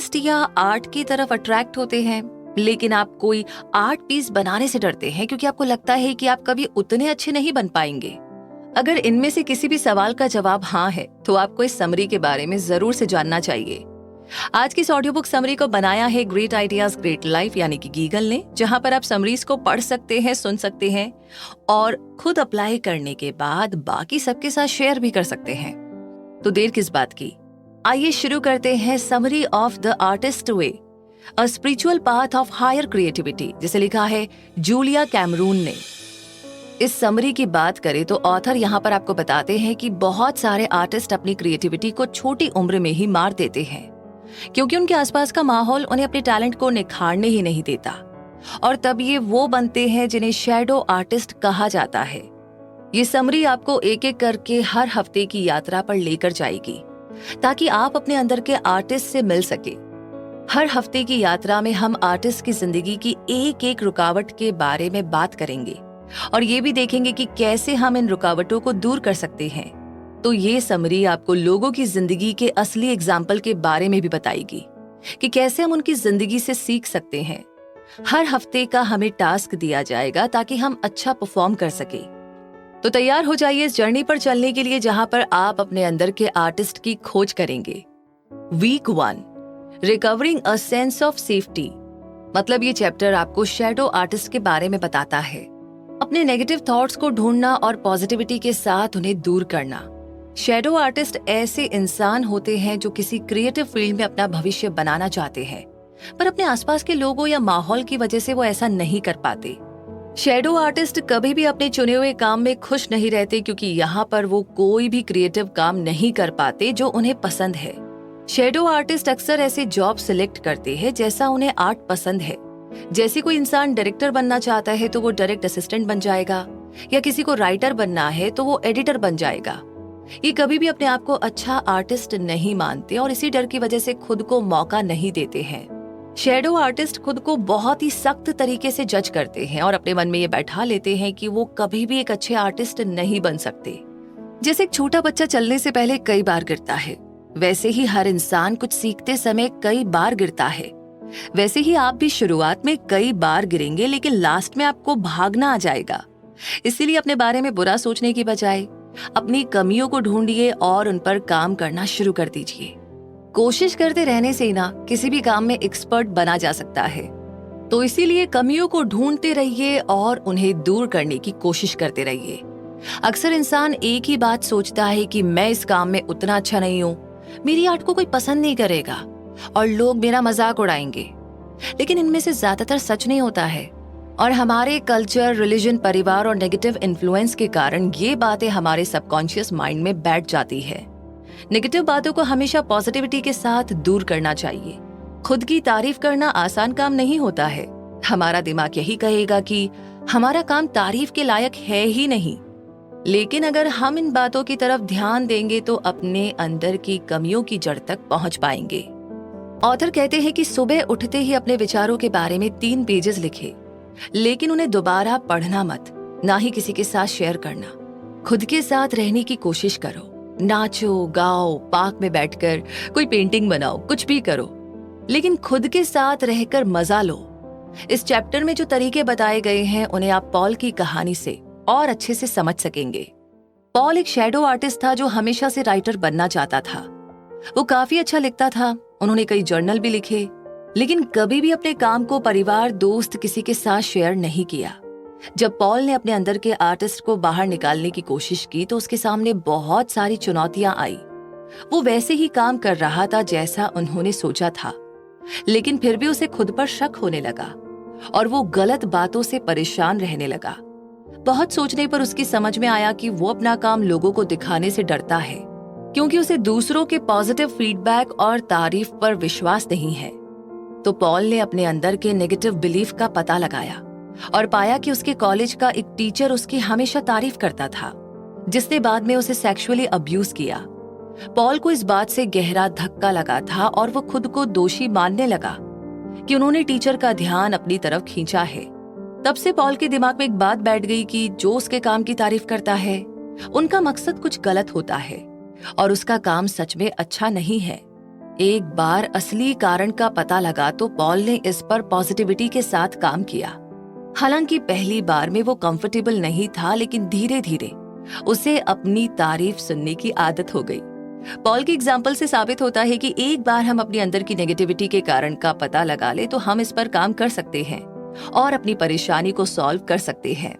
Artist या art की तरफ अट्रैक्ट होते हैं, लेकिन आप कोई आर्ट पीस बनाने से डरते हैं क्योंकि आपको लगता है कि आप कभी उतने अच्छे नहीं बन पाएंगे? अगर इनमें से किसी भी सवाल का जवाब हाँ है, तो आपको इस समरी के बारे में जरूर से जानना चाहिए। आज की इस ऑडियो बुक समरी को बनाया है ग्रेट आइडियाज ग्रेट लाइफ यानी कि गीगल ने, जहां पर आप समरीज को पढ़ सकते हैं, सुन सकते हैं और खुद अप्लाई करने के बाद बाकी सबके साथ शेयर भी कर सकते हैं। तो देर किस बात की, आइए शुरू करते हैं summary of the artist way, a spiritual path of higher creativity, जिसे लिखा है जूलिया कैमरून ने। इस समरी की बात करें तो ऑथर यहाँ पर आपको बताते हैं कि बहुत सारे आर्टिस्ट अपनी क्रिएटिविटी को छोटी उम्र में ही मार देते हैं क्योंकि उनके आसपास का माहौल उन्हें अपने टैलेंट को निखारने ही नहीं देता, और तब ये वो बनते हैं जिन्हें शैडो आर्टिस्ट कहा जाता है। ये समरी आपको एक एक करके हर हफ्ते की यात्रा पर लेकर जाएगी ताकि आप अपने अंदर के आर्टिस्ट से मिल सके। हर हफ्ते की यात्रा में हम आर्टिस्ट की जिंदगी की एक एक रुकावट के बारे में बात करेंगे और ये भी देखेंगे कि कैसे हम इन रुकावटों को दूर कर सकते हैं। तो ये समरी आपको लोगों की जिंदगी के असली एग्जाम्पल के बारे में भी बताएगी कि कैसे हम उनकी जिंदगी से सीख सकते हैं। हर हफ्ते का हमें टास्क दिया जाएगा ताकि हम अच्छा परफॉर्म कर सके। तो तैयार हो जाइए इस जर्नी पर चलने के लिए, जहां पर आप अपने अंदर के आर्टिस्ट की खोज करेंगे। Week 1, recovering a sense of safety. मतलब ये चैप्टर आपको शैडो आर्टिस्ट के बारे में बताता है, अपने नेगेटिव थॉट्स को ढूंढना और पॉजिटिविटी के साथ उन्हें दूर करना। शैडो आर्टिस्ट ऐसे इंसान होते हैं जो किसी क्रिएटिव फील्ड में अपना भविष्य बनाना चाहते हैं, पर अपने आसपास के लोगों या माहौल की वजह से वो ऐसा नहीं कर पाते। शैडो आर्टिस्ट कभी भी अपने चुने हुए काम में खुश नहीं रहते क्योंकि यहाँ पर वो कोई भी क्रिएटिव काम नहीं कर पाते जो उन्हें पसंद है। शैडो आर्टिस्ट अक्सर ऐसे जॉब सिलेक्ट करते हैं जैसा उन्हें आर्ट पसंद है। जैसे कोई इंसान डायरेक्टर बनना चाहता है तो वो डायरेक्ट असिस्टेंट बन जाएगा, या किसी को राइटर बनना है तो वो एडिटर बन जाएगा। ये कभी भी अपने आप को अच्छा आर्टिस्ट नहीं मानते और इसी डर की वजह से खुद को मौका नहीं देते हैं। शैडो आर्टिस्ट खुद को बहुत ही सख्त तरीके से जज करते हैं और अपने मन में ये बैठा लेते हैं कि वो कभी भी एक अच्छे आर्टिस्ट नहीं बन सकते। जैसे एक छोटा बच्चा चलने से पहले कई बार गिरता है, वैसे ही हर इंसान कुछ सीखते समय कई बार गिरता है। वैसे ही आप भी शुरुआत में कई बार गिरेंगे, लेकिन लास्ट में आपको भागना आ जाएगा। इसीलिए अपने बारे में बुरा सोचने की बजाय अपनी कमियों को ढूंढिए और उन पर काम करना शुरू कर दीजिए। कोशिश करते रहने से ना किसी भी काम में एक्सपर्ट बना जा सकता है। तो इसीलिए कमियों को ढूंढते रहिए और उन्हें दूर करने की कोशिश करते रहिए। अक्सर इंसान एक ही बात सोचता है कि मैं इस काम में उतना अच्छा नहीं हूँ, मेरी आर्ट को कोई पसंद नहीं करेगा और लोग मेरा मजाक उड़ाएंगे, लेकिन इनमें से ज्यादातर सच नहीं होता है। और हमारे कल्चर, रिलीजन, परिवार और नेगेटिव इन्फ्लुएंस के कारण ये बातें हमारे सबकॉन्शियस माइंड में बैठ जाती है। नेगेटिव बातों को हमेशा पॉजिटिविटी के साथ दूर करना चाहिए। खुद की तारीफ करना आसान काम नहीं होता है। हमारा दिमाग यही कहेगा कि हमारा काम तारीफ के लायक है ही नहीं, लेकिन अगर हम इन बातों की तरफ ध्यान देंगे तो अपने अंदर की कमियों की जड़ तक पहुंच पाएंगे। ऑथर कहते हैं कि सुबह उठते ही अपने विचारों के बारे में 3 पेजेस लिखे, लेकिन उन्हें दोबारा पढ़ना मत, ना ही किसी के साथ शेयर करना। खुद के साथ रहने की कोशिश करो, नाचो, गाओ, पार्क में बैठकर कोई पेंटिंग बनाओ, कुछ भी करो, लेकिन खुद के साथ रहकर मजा लो। इस चैप्टर में जो तरीके बताए गए हैं उन्हें आप पॉल की कहानी से और अच्छे से समझ सकेंगे। पॉल एक शैडो आर्टिस्ट था जो हमेशा से राइटर बनना चाहता था। वो काफी अच्छा लिखता था, उन्होंने कई जर्नल भी लिखे, लेकिन कभी भी अपने काम को परिवार, दोस्त, किसी के साथ शेयर नहीं किया। जब पॉल ने अपने अंदर के आर्टिस्ट को बाहर निकालने की कोशिश की तो उसके सामने बहुत सारी चुनौतियां आई। वो वैसे ही काम कर रहा था जैसा उन्होंने सोचा था, लेकिन फिर भी उसे खुद पर शक होने लगा और वो गलत बातों से परेशान रहने लगा। बहुत सोचने पर उसकी समझ में आया कि वो अपना काम लोगों को दिखाने से डरता है क्योंकि उसे दूसरों के पॉजिटिव फीडबैक और तारीफ पर विश्वास नहीं है। तो पॉल ने अपने अंदर के नेगेटिव बिलीफ का पता लगाया और पाया कि उसके कॉलेज का एक टीचर उसकी हमेशा तारीफ करता था, जिसने बाद में उसे सेक्सुअली अब्यूज किया। पॉल को इस बात से गहरा धक्का लगा था और वो खुद को दोषी मानने लगा कि उन्होंने टीचर का ध्यान अपनी तरफ खींचा है। तब से पॉल के दिमाग में एक बात बैठ गई कि जो उसके काम की तारीफ करता है उनका मकसद कुछ गलत होता है और उसका काम सच में अच्छा नहीं है। एक बार असली कारण का पता लगा तो पॉल ने इस पर पॉजिटिविटी के साथ काम किया। हालांकि पहली बार में वो कंफर्टेबल नहीं था, लेकिन धीरे धीरे उसे अपनी तारीफ सुनने की आदत हो गई। पॉल की एग्जाम्पल से साबित होता है कि एक बार हम अपने अंदर की नेगेटिविटी के कारण का पता लगा ले तो हम इस पर काम कर सकते हैं और अपनी परेशानी को सॉल्व कर सकते हैं।